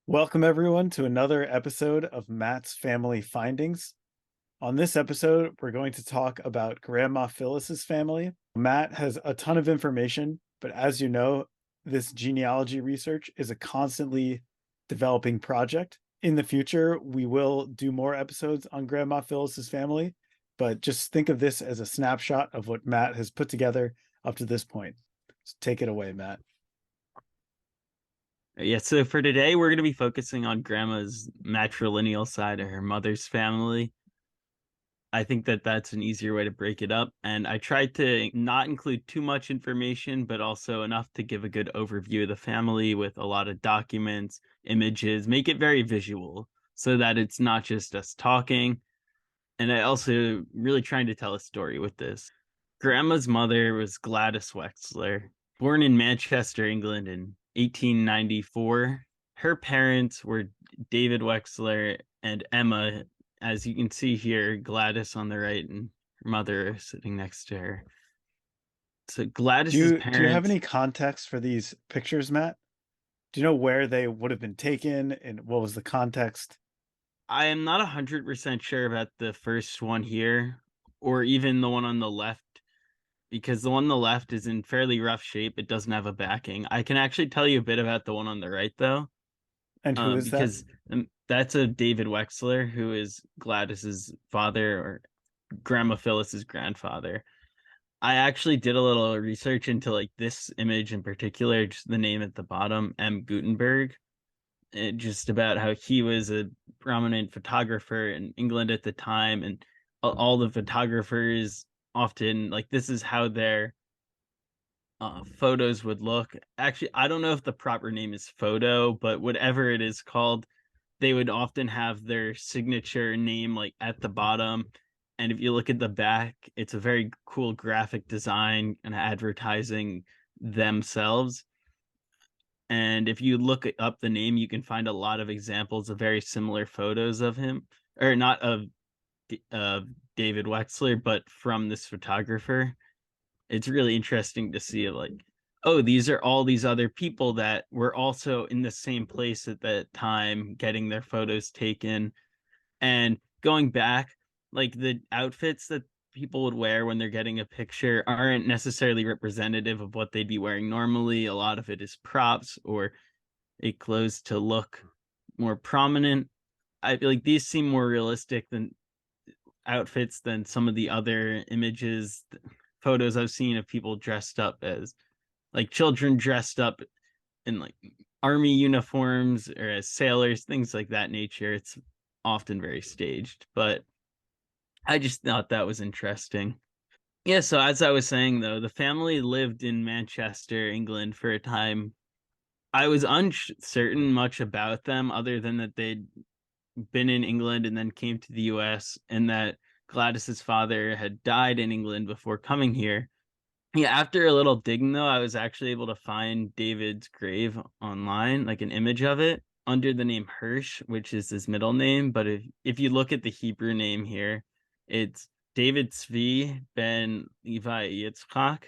Welcome, everyone, to another episode of Matt's Family Findings. On this episode, we're going to talk about Grandma Phyllis's family. Matt has a ton of information, but as you know, this genealogy research is a constantly developing project. In the future, we will do more episodes on Grandma Phyllis's family, but just think of this as a snapshot of what Matt has put together up to this point. So take it away, Matt. Yeah, so for today, we're going to be focusing on Grandma's matrilineal side of her mother's family. I think that that's an easier way to break it up. And I tried to not include too much information, but also enough to give a good overview of the family with a lot of documents, images, make it very visual so that it's not just us talking. And I also really trying to tell a story with this. Grandma's mother was Gladys Wechsler, born in Manchester, England in 1894. Her parents were David Wechsler and Emma. As you can see here, Gladys on the right and her mother sitting next to her. So Do Gladys's you have parents, any context for these pictures, Matt? Do you know where they would have been taken and what was the context? I am not 100% sure about the first one here or even the one on the left because the one on the left is in fairly rough shape. It doesn't have a backing. I can actually tell you a bit about the one on the right, though, And who is that? because that's a David Wechsler, who is Gladys's father or Grandma Phyllis's grandfather. I actually did a little research into like this image in particular, just the name at the bottom, M. Gutenberg, just about how he was a prominent photographer in England at the time, and all the photographers often like this is how their photos would look. Actually, I don't know if the proper name is photo, but whatever it is called, they would often have their signature name like at the bottom. And if you look at the back, it's a very cool graphic design and advertising themselves. And if you look up the name, you can find a lot of examples of very similar photos of him, or not of David Wexler, but from this photographer. It's really interesting to see like, oh, these are all these other people that were also in the same place at that time getting their photos taken. And going back, like the outfits that people would wear when they're getting a picture aren't necessarily representative of what they'd be wearing normally. A lot of it is props or it clothes to look more prominent. I feel like these seem more realistic than outfits than some of the other images, photos I've seen of people dressed up as like children dressed up in like army uniforms or as sailors, things like that nature. It's often very staged, but I just thought that was interesting. Yeah, so as I was saying though, the family lived in Manchester, England for a time. I was uncertain much about them other than that they'd been in England and then came to the US and that Gladys's father had died in England before coming here. Yeah, after a little digging though, I was actually able to find David's grave online, like an image of it under the name Hirsch, which is his middle name. But if you look at the Hebrew name here, it's David Tzvi ben Levi Yitzchak,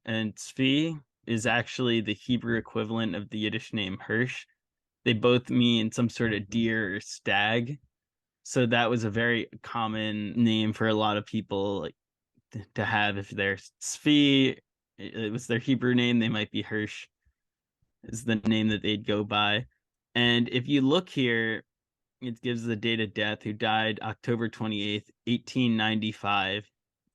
and Tzvi is actually the Hebrew equivalent of the Yiddish name Hirsch. They both mean some sort of deer or stag. So that was a very common name for a lot of people, like to have if they're Tzvi, it was their Hebrew name, they might be Hirsch is the name that they'd go by. And if you look here, it gives the date of death, who died October 28th, 1895,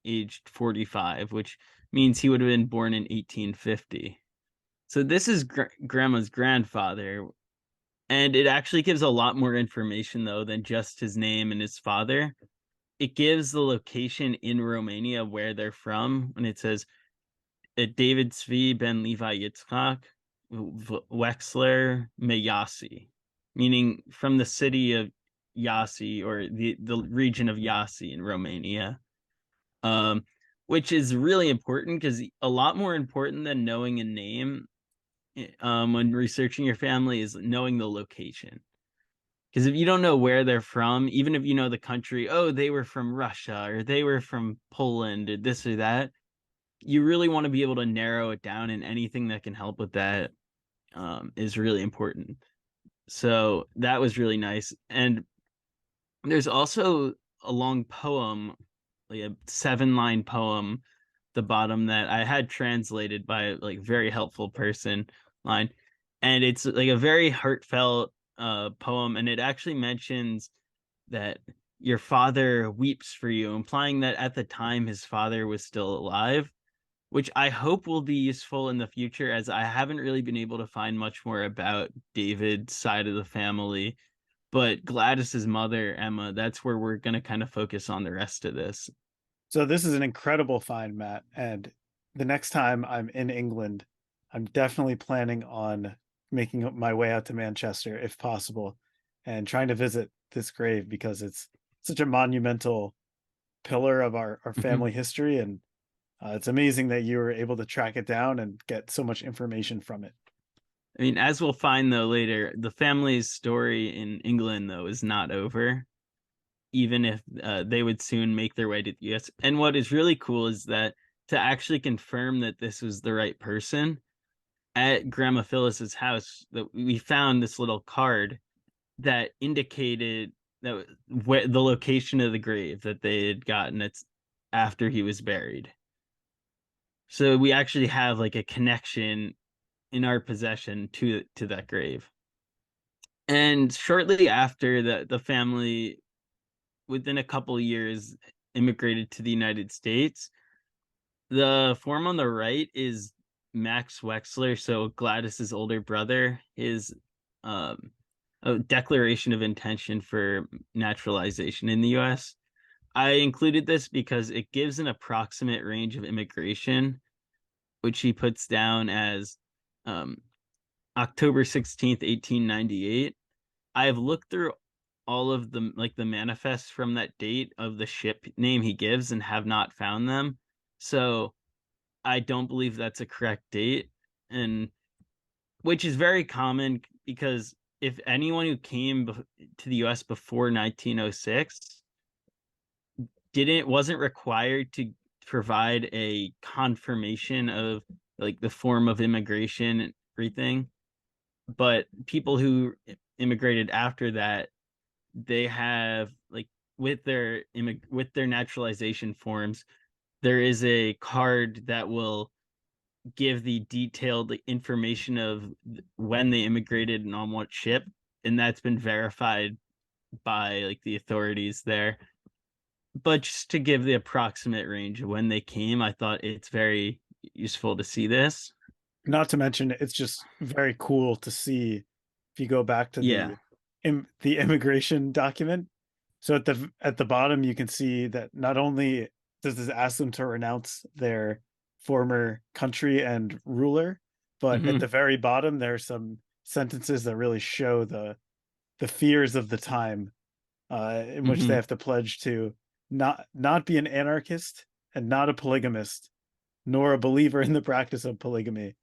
aged 45, which means he would have been born in 1850. So this is Grandma's grandfather, and it actually gives a lot more information though than just his name and his father. It gives the location in Romania where they're from, and it says David Tzvi ben Levi Yitzchak Wechsler Iasi, meaning from the city of Iasi or the region of Iasi in Romania. Um, which is really important because a lot more important than knowing a name when researching your family is knowing the location. Because if you don't know where they're from, even if you know the country, oh, they were from Russia or they were from Poland or this or that, you really want to be able to narrow it down, and anything that can help with that is really important. So that was really nice. And there's also a long poem, like a 7-line poem, the bottom that I had translated by a like very helpful person line. And it's like a very heartfelt poem, and it actually mentions that your father weeps for you, implying that at the time his father was still alive, which I hope will be useful in the future, as I haven't really been able to find much more about David's side of the family. But Gladys's mother, Emma, that's where we're going to kind of focus on the rest of this. So this is an incredible find, Matt. And the next time I'm in England, I'm definitely planning on making my way out to Manchester if possible and trying to visit this grave because it's such a monumental pillar of our Mhm. family history. And it's amazing that you were able to track it down and get so much information from it. I mean, as we'll find though later, the family's story in England though is not over, even if they would soon make their way to the US. And what is really cool is that to actually confirm that this was the right person, at Grandma Phyllis's house, that we found this little card that indicated that where the location of the grave that they had gotten. It's after he was buried. So we actually have like a connection in our possession to that grave. And shortly after, the family, within a couple of years, immigrated to the United States. The form on the right is Max Wechsler, so Gladys's older brother, his um a declaration of intention for naturalization in the US. I included this because it gives an approximate range of immigration, which he puts down as um, October 16th, 1898. I have looked through all of the manifests from that date of the ship name he gives and have not found them. So I don't believe that's a correct date, and which is very common because if anyone who came to the US before 1906 didn't wasn't required to provide a confirmation of like the form of immigration and everything, but people who immigrated after that, they have like with their naturalization forms, there is a card that will give the detailed like, information of when they immigrated and on what ship, and that's been verified by like the authorities there. But just to give the approximate range of when they came, I thought it's very useful to see this. Not to mention, it's just very cool to see if you go back to Yeah. the immigration document. So at the bottom, you can see that not only does this ask them to renounce their former country and ruler, but at Hmm. the very bottom, there are some sentences that really show the fears of the time, in which they Hmm. have to pledge to not be an anarchist and not a polygamist, nor a believer in the practice of polygamy.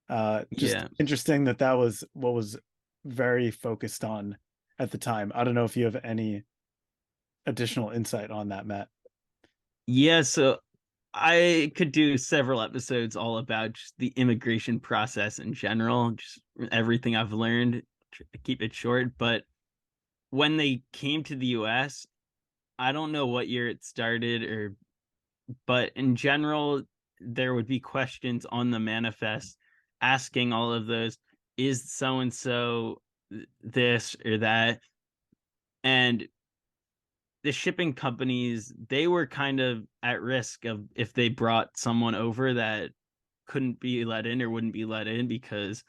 Just Yeah. interesting that that was what was very focused on at the time. I don't know if you have any additional insight on that, Matt. Yeah. So I could do several episodes all about just the immigration process in general, just everything I've learned, to keep it short. But when they came to the US, I don't know what year it started or but in general, there would be questions on the manifest asking all of those, is so and so this or that? And the shipping companies, they were kind of at risk of if they brought someone over that couldn't be let in or wouldn't be let in because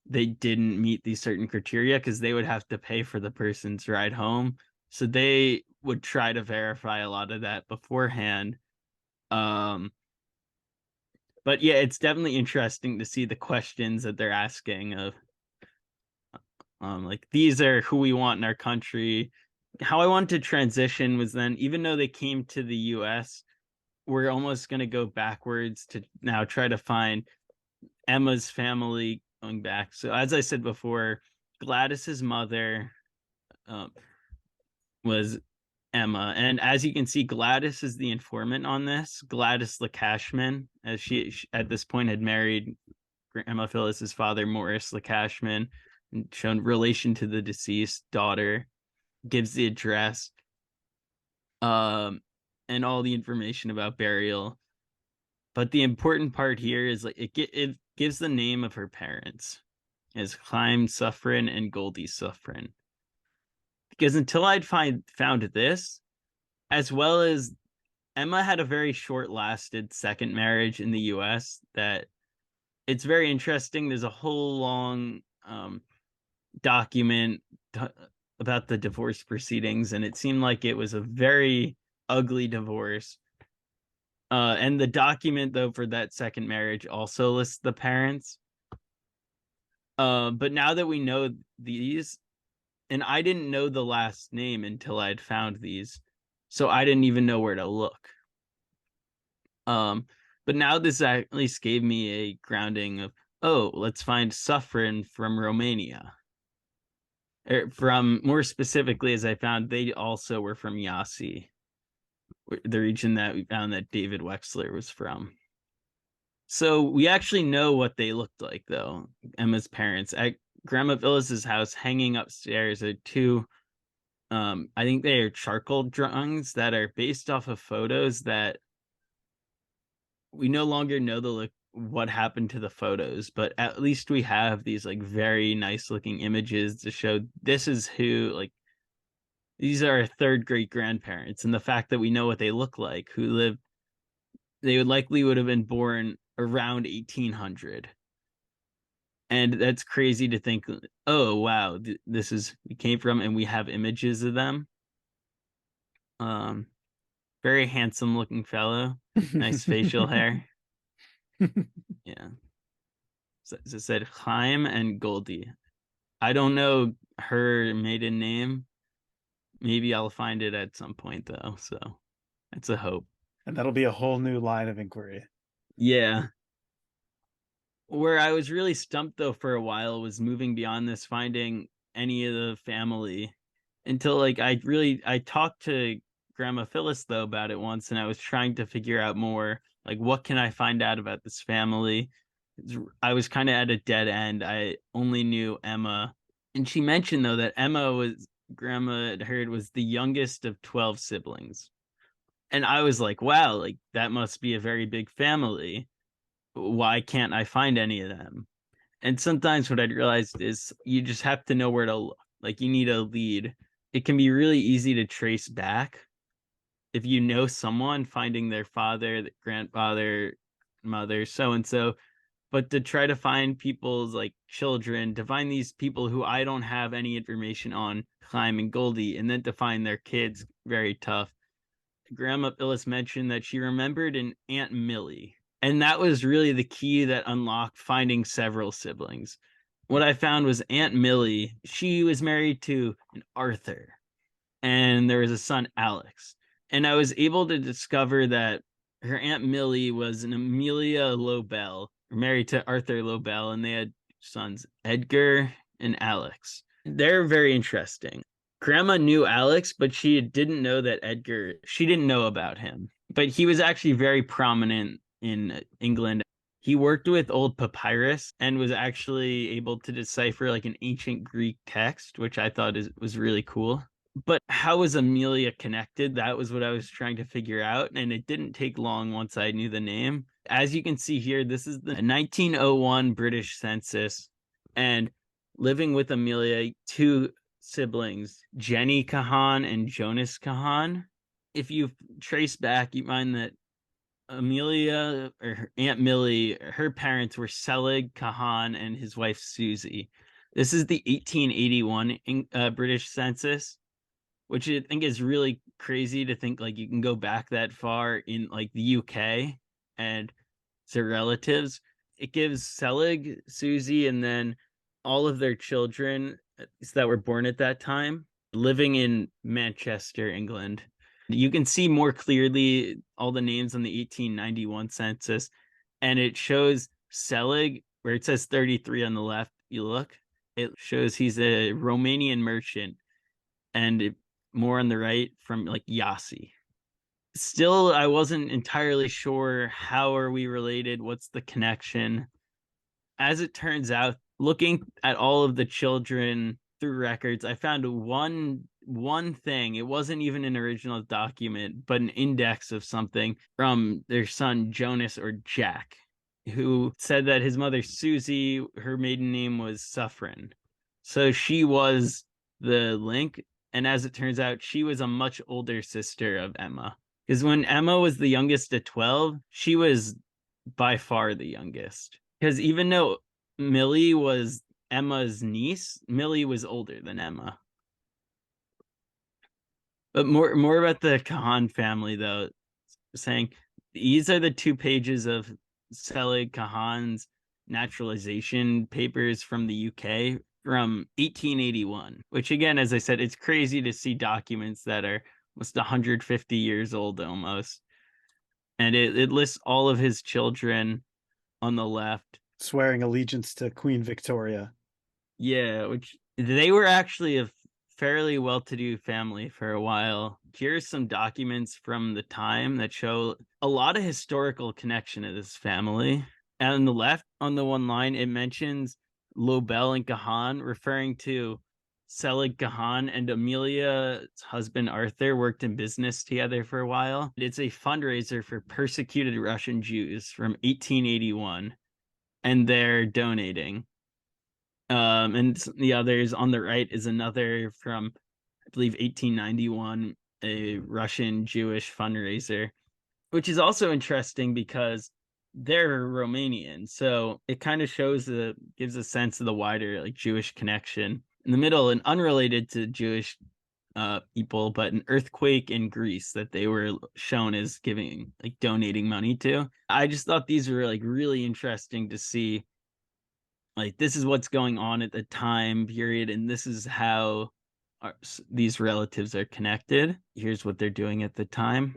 they didn't meet these certain criteria, because they would have to pay for the person's ride home. So they would try to verify a lot of that beforehand. Um, but yeah, it's definitely interesting to see the questions that they're asking of like these are who we want in our country. How I wanted to transition was then, even though they came to the US, we're almost going to go backwards to now try to find Emma's family going back. So as I said before, Gladys's mother um, was Emma, and as you can see, Gladys is the informant on this. Gladys Lacashman, as she at this point had married Grandma Phyllis's father, Morris Lacashman. shown relation to the deceased daughter, gives the address, um, and all the information about burial. But the important part here is like it gives the name of her parents as Chaim Sufrin and Goldie Sufrin. Because until found this, as well as Emma had a very short lasted second marriage in the US that it's very interesting. There's a whole long document about the divorce proceedings, and it seemed like it was a very ugly divorce. And the document, though, for that second marriage also lists the parents. But now that we know these, and I didn't know the last name until I'd found these, so I didn't even know where to look. But now this at least gave me a grounding of, oh, let's find Sufrin from Romania. From more specifically, as I found, they also were from Iasi, the region that we found that David Wechsler was from. So we actually know what they looked like, though. Emma's parents at Grandma Phyllis's house, hanging upstairs, are two. I think they are charcoal drawings that are based off of photos that we no longer know what happened to the photos, but at least we have these like very nice looking images to show this is who, like, these are our third great grandparents, and the fact that we know what they look like, who lived, they would have been born around 1800. And that's crazy to think, oh wow, this is we came from, and we have images of them. Very handsome looking fellow, nice facial hair. Yeah. So it said Chaim and Goldie. I don't know her maiden name. Maybe I'll find it at some point, though. So that's a hope. And that'll be a whole new line of inquiry. Yeah. Where I was really stumped, though, for a while was moving beyond this, finding any of the family until like I talked to Grandma Phyllis, though, about it once, and I was trying to figure out more, like, what can I find out about this family? I was kind of at a dead end. I only knew Emma, and she mentioned, though, that Emma was, Grandma had heard, was the youngest of 12 siblings. And I was like, wow, like that must be a very big family. Why can't I find any of them? And sometimes what I'd realized is you just have to know where to look. Like, you need a lead. It can be really easy to trace back if you know someone, finding their father, the grandfather, mother, so and so. But to try to find people's like children, to find these people who I don't have any information on, Chaim and Goldie, and then to find their kids, very tough. Grandma Phyllis mentioned that she remembered an Aunt Millie, and that was really the key that unlocked finding several siblings. What I found was Aunt Millie, she was married to an Arthur, and there was a son, Alex. And I was able to discover that her Aunt Millie was an Amelia Lobel, married to Arthur Lobel, and they had sons, Edgar and Alex. They're very interesting. Grandma knew Alex, but she didn't know that Edgar, she didn't know about him. But he was actually very prominent in England. He worked with old papyrus and was actually able to decipher like an ancient Greek text, which I thought was really cool. But how was Amelia connected? That was what I was trying to figure out. And it didn't take long once I knew the name. As you can see here, this is the 1901 British census. And living with Amelia, two siblings, Jenny Kahan and Jonas Kahan. If you trace back, you find that Amelia, or her Aunt Millie, her parents were Selig Kahan and his wife Susie. This is the 1881 British census, which I think is really crazy to think like you can go back that far in like the UK and their relatives. It gives Selig, Susie, and then all of their children that were born at that time living in Manchester, England. You can see more clearly all the names on the 1891 census, and it shows Selig, where it says 33 on the left. You look, it shows he's a Romanian merchant, and more on the right from like Iasi. Still, I wasn't entirely sure, how are we related? What's the connection? As it turns out, looking at all of the children through records, I found one thing. It wasn't even an original document, but an index of something from their son Jonas or Jack, who said that his mother Susie, her maiden name was Sufrin. So she was the link. And as it turns out, she was a much older sister of Emma. Because when Emma was the youngest at 12, she was by far the youngest. Because even though Millie was Emma's niece, Millie was older than Emma. But more about the Kahan family, though, saying these are the 2 pages of Selig Kahan's naturalization papers from the UK from 1881, which again, as I said, it's crazy to see documents that are almost 150 years old almost. And it lists all of his children on the left. Swearing allegiance to Queen Victoria. Yeah, which they were actually a fairly well-to-do family for a while. Here's some documents from the time that show a lot of historical connection to this family. And on the left, on the one line, it mentions Lobel and Gahan, referring to Selig Gahan and Amelia's husband Arthur worked in business together for a while. It's a fundraiser for persecuted Russian Jews from 1881, and they're donating. And the others on the right is another from, I believe, 1891, a Russian Jewish fundraiser, which is also interesting because they're Romanian. So it kind of gives a sense of the wider like Jewish connection. In the middle, and unrelated to Jewish people, but an earthquake in Greece that they were shown as donating money to. I just thought these were like really interesting to see. Like, this is what's going on at the time period, and this is how these relatives are connected. Here's what they're doing at the time.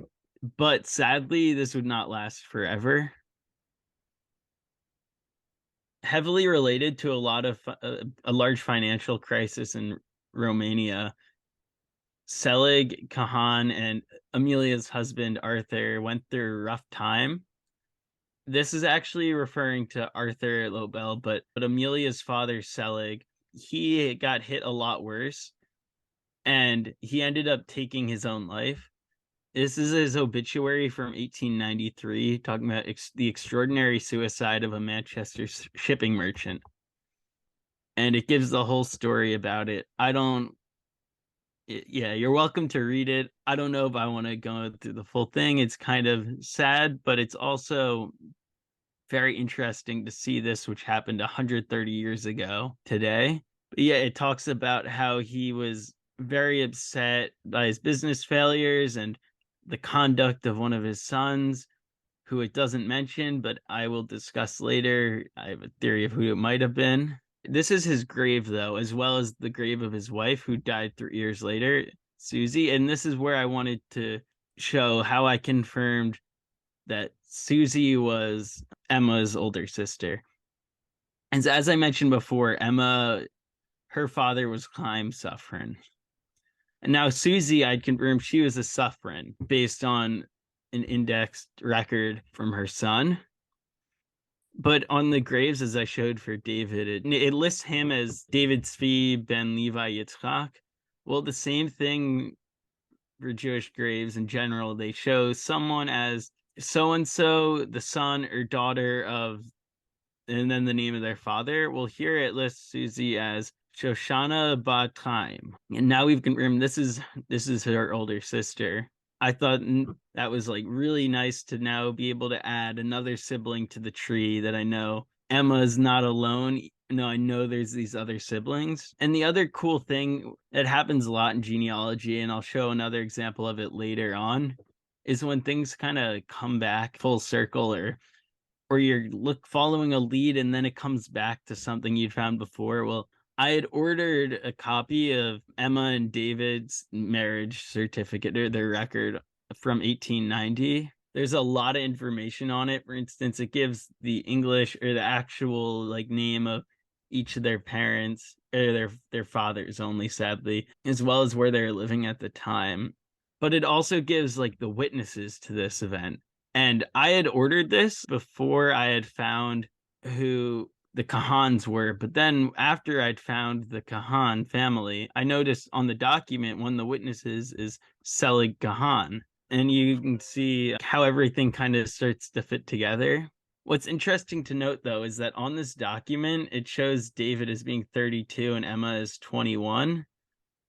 But sadly, this would not last forever. Heavily related to a large financial crisis in Romania, Selig Kahan and Amelia's husband Arthur went through a rough time. This is actually referring to Arthur Lobel, but Amelia's father Selig, he got hit a lot worse, and he ended up taking his own life. This is his obituary from 1893, talking about the extraordinary suicide of a Manchester shipping merchant. And it gives the whole story about it. Yeah, you're welcome to read it. I don't know if I want to go through the full thing. It's kind of sad, but it's also very interesting to see this, which happened 130 years ago today. But yeah, it talks about how he was very upset by his business failures and the conduct of one of his sons, who it doesn't mention, but I will discuss later. I have a theory of who it might have been. This is his grave, though, as well as the grave of his wife, who died 3 years later, Susie. And this is where I wanted to show how I confirmed that Susie was Emma's older sister. And as I mentioned before, Emma, her father was Chaim Sufrin. And now Susie, I'd confirmed she was a Sufrin based on an indexed record from her son. But on the graves, as I showed for David, it lists him as David Tzvi ben Levi Yitzchak. Well, the same thing for Jewish graves in general. They show someone as so-and-so, the son or daughter of, and then the name of their father. Well, here it lists Susie as Shoshana Bat Chaim. And now we've confirmed this is her older sister. I thought that was like really nice to now be able to add another sibling to the tree, that I know Emma's not alone. No, I know there's these other siblings. And the other cool thing that happens a lot in genealogy, and I'll show another example of it later on, is when things kind of come back full circle, or you're following a lead and then it comes back to something you'd found before. Well, I had ordered a copy of Emma and David's marriage certificate, or their record, from 1890. There's a lot of information on it. For instance, it gives the English or the actual like name of each of their parents, or their fathers only, sadly, as well as where they're living at the time. But it also gives like the witnesses to this event. And I had ordered this before I had found who the Kahans were. But then after I'd found the Kahan family, I noticed on the document one of the witnesses is Selig Kahan. And you can see how everything kind of starts to fit together. What's interesting to note, though, is that on this document, it shows David as being 32 and Emma as 21.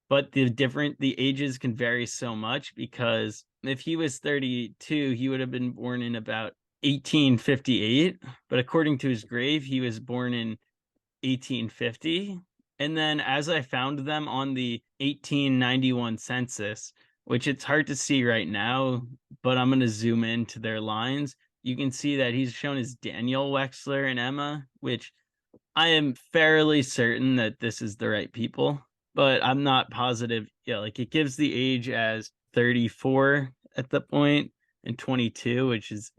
But the ages can vary so much, because if he was 32, he would have been born in about 1858. But according to his grave, he was born in 1850. And then as I found them on the 1891 census, which it's hard to see right now, but I'm going to zoom into their lines. You can see that he's shown as Daniel Wechsler and Emma, which I am fairly certain that this is the right people, but I'm not positive. Yeah, like it gives the age as 34 at the point and 22, which is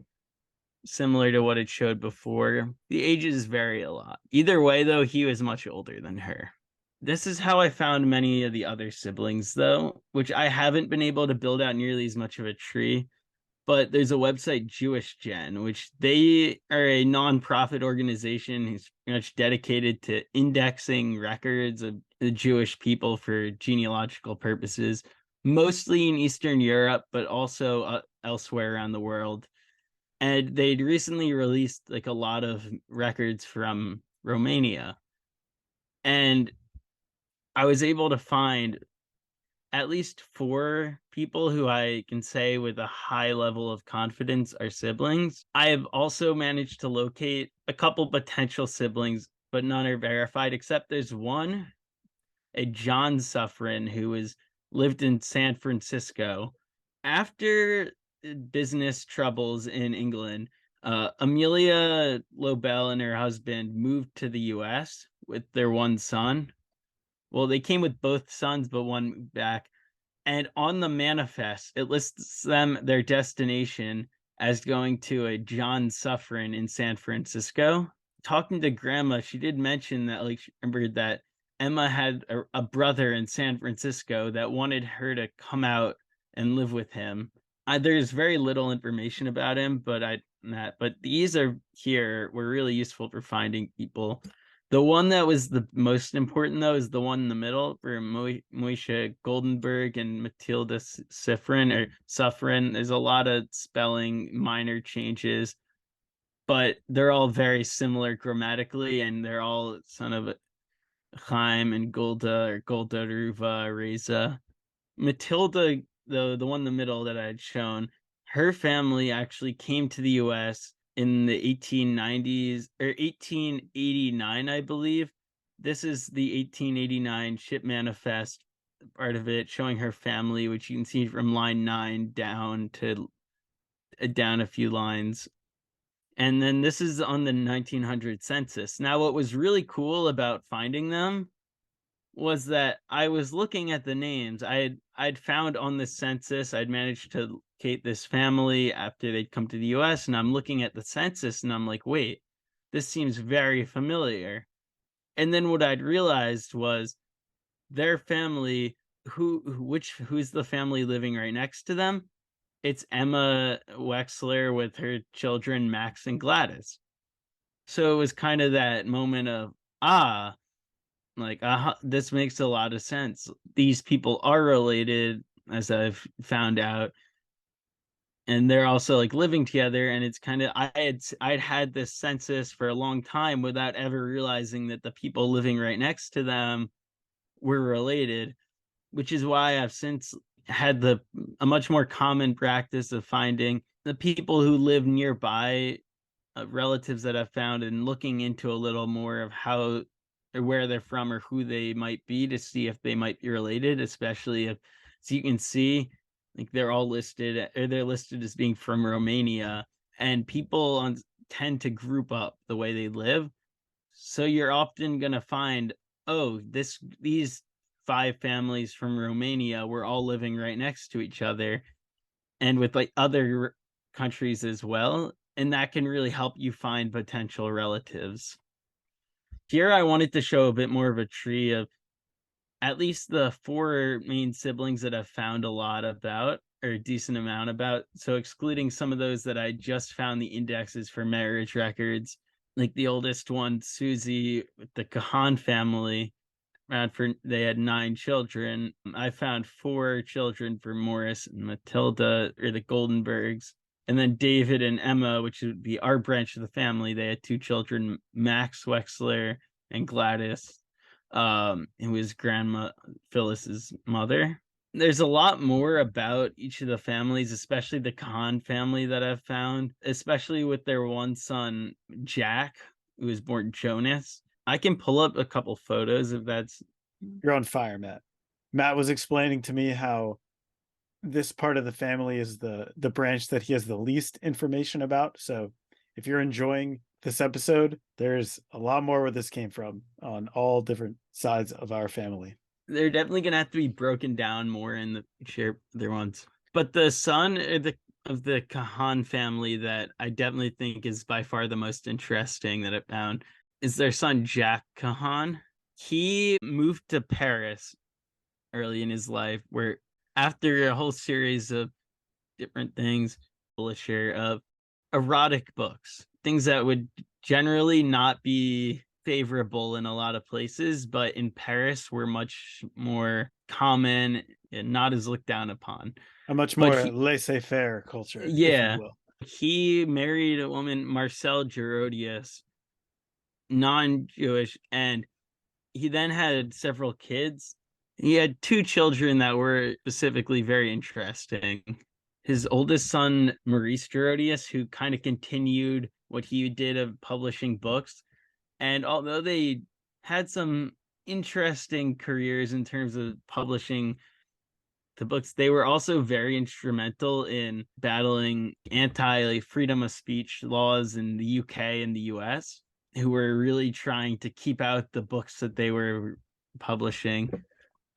similar to what it showed before. The ages vary a lot. Either way, though, he was much older than her. This is how I found many of the other siblings, though, which I haven't been able to build out nearly as much of a tree. But there's a website, Jewish Gen, which they are a nonprofit organization who's pretty much dedicated to indexing records of the Jewish people for genealogical purposes, mostly in Eastern Europe, but also elsewhere around the world. And they'd recently released like a lot of records from Romania. And I was able to find at least four people who I can say with a high level of confidence are siblings. I have also managed to locate a couple potential siblings, but none are verified, except there's one, a John Sufrin, who was lived in San Francisco. After business troubles in England, Amelia Lobel and her husband moved to the US with their one son. Well, they came with both sons, but one moved back. And on the manifest, it lists them, their destination, as going to a John Sufrin in San Francisco. Talking to Grandma, she did mention that, like, she remembered that Emma had a brother in San Francisco that wanted her to come out and live with him. There's very little information about him, but these are here were really useful for finding people. The one that was the most important, though, is the one in the middle for Moishe Goldenberg and Matilda Sifrin or Suffren. There's a lot of spelling minor changes, but they're all very similar grammatically, and they're all son of Chaim and Golda or Golda Ruva Reza. Matilda, the one in the middle that I had shown, her family actually came to the US in the 1890s or 1889, I believe. This is the 1889 ship manifest part of it, showing her family, which you can see from line 9 down to down a few lines. And then this is on the 1900 census. Now, what was really cool about finding them was that I was looking at the names. I'd found on the census, I'd managed to locate this family after they'd come to the US, and I'm looking at the census and I'm like, wait, this seems very familiar. And then what I'd realized was their family, who's the family living right next to them? It's Emma Wechsler with her children Max and Gladys. So it was kind of that moment of, like, this makes a lot of sense. These people are related, as I've found out, and they're also like living together. And it's kind of I'd had this census for a long time without ever realizing that the people living right next to them were related, which is why I've since had a much more common practice of finding the people who live nearby, relatives that I've found, and looking into a little more of how or where they're from or who they might be to see if they might be related, especially if, so you can see, like, they're all listed, or they're listed as being from Romania, and people tend to group up the way they live. So you're often going to find, oh, these 5 families from Romania were all living right next to each other, and with like other countries as well. And that can really help you find potential relatives. Here, I wanted to show a bit more of a tree of at least the 4 main siblings that I've found a lot about, or a decent amount about. So, excluding some of those that I just found the indexes for marriage records, like the oldest one, Susie, with the Kahan family. Radford, they had 9 children. I found 4 children for Morris and Matilda, or the Goldenbergs. And then David and Emma, which would be our branch of the family, they had 2 children, Max Wechsler and Gladys, who was Grandma Phyllis's mother. There's a lot more about each of the families, especially the Khan family that I've found, especially with their one son, Jack, who was born Jonas. I can pull up a couple photos if that's. You're on fire, Matt. Matt was explaining to me how this part of the family is the branch that he has the least information about. So if you're enjoying this episode, there's a lot more where this came from on all different sides of our family. They're definitely gonna have to be broken down more in the share their ones. But the son of the Kahan family that I definitely think is by far the most interesting that I found is their son Jack Kahan. He moved to Paris early in his life, where after a whole series of different things, publisher of erotic books, things that would generally not be favorable in a lot of places, but in Paris were much more common and not as looked down upon. A much But more he, laissez-faire culture, if you yeah, will. he married a woman, Marcel Gerodius, non-Jewish, and he then had several kids. He had 2 children that were specifically very interesting. His oldest son, Maurice Gerodius, who kind of continued what he did of publishing books. And although they had some interesting careers in terms of publishing the books, they were also very instrumental in battling anti freedom of speech laws in the UK and the US, who were really trying to keep out the books that they were publishing.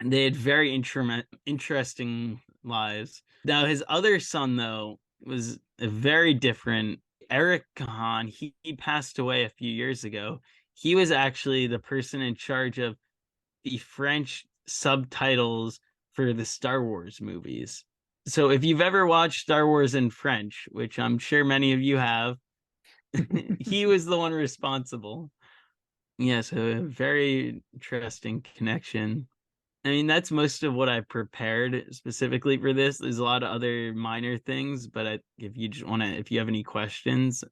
And they had very interesting lives. Now, his other son, though, was a very different. Eric Kahan, he passed away a few years ago. He was actually the person in charge of the French subtitles for the Star Wars movies. So if you've ever watched Star Wars in French, which I'm sure many of you have, he was the one responsible. Yeah, so a very interesting connection. I mean, that's most of what I prepared specifically for this. There's a lot of other minor things, but if you just want to, if you have any questions,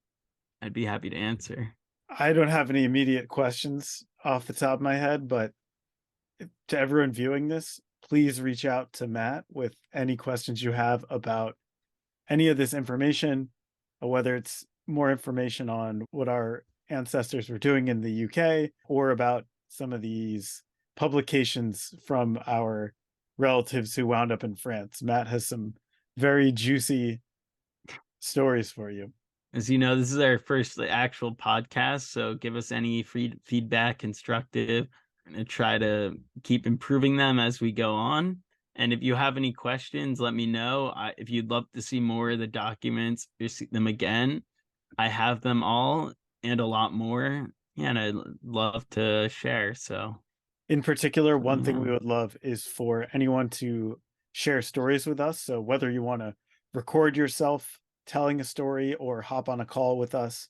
I'd be happy to answer. I don't have any immediate questions off the top of my head, but to everyone viewing this, please reach out to Matt with any questions you have about any of this information, whether it's more information on what our ancestors were doing in the UK or about some of these publications from our relatives who wound up in France. Matt has some very juicy stories for you. As you know, this is our first actual podcast, so give us any free feedback, constructive, and try to keep improving them as we go on. And if you have any questions, let me know. If you'd love to see more of the documents or see them again, I have them all and a lot more. Yeah, and I'd love to share. So, In particular, let me one thing we know. would love is for anyone to share stories with us. So whether you want to record yourself telling a story or hop on a call with us,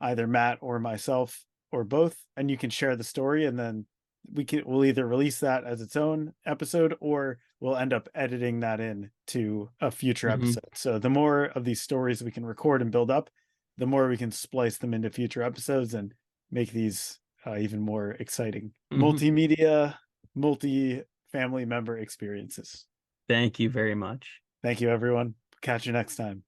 either Matt or myself or both, and you can share the story, and then we'll either release that as its own episode or we'll end up editing that in to a future Mhm. episode. So the more of these stories we can record and build up, the more we can splice them into future episodes and make these even more exciting Mhm. multimedia, multi family member experiences. Thank you very much. Thank you, everyone. Catch you next time.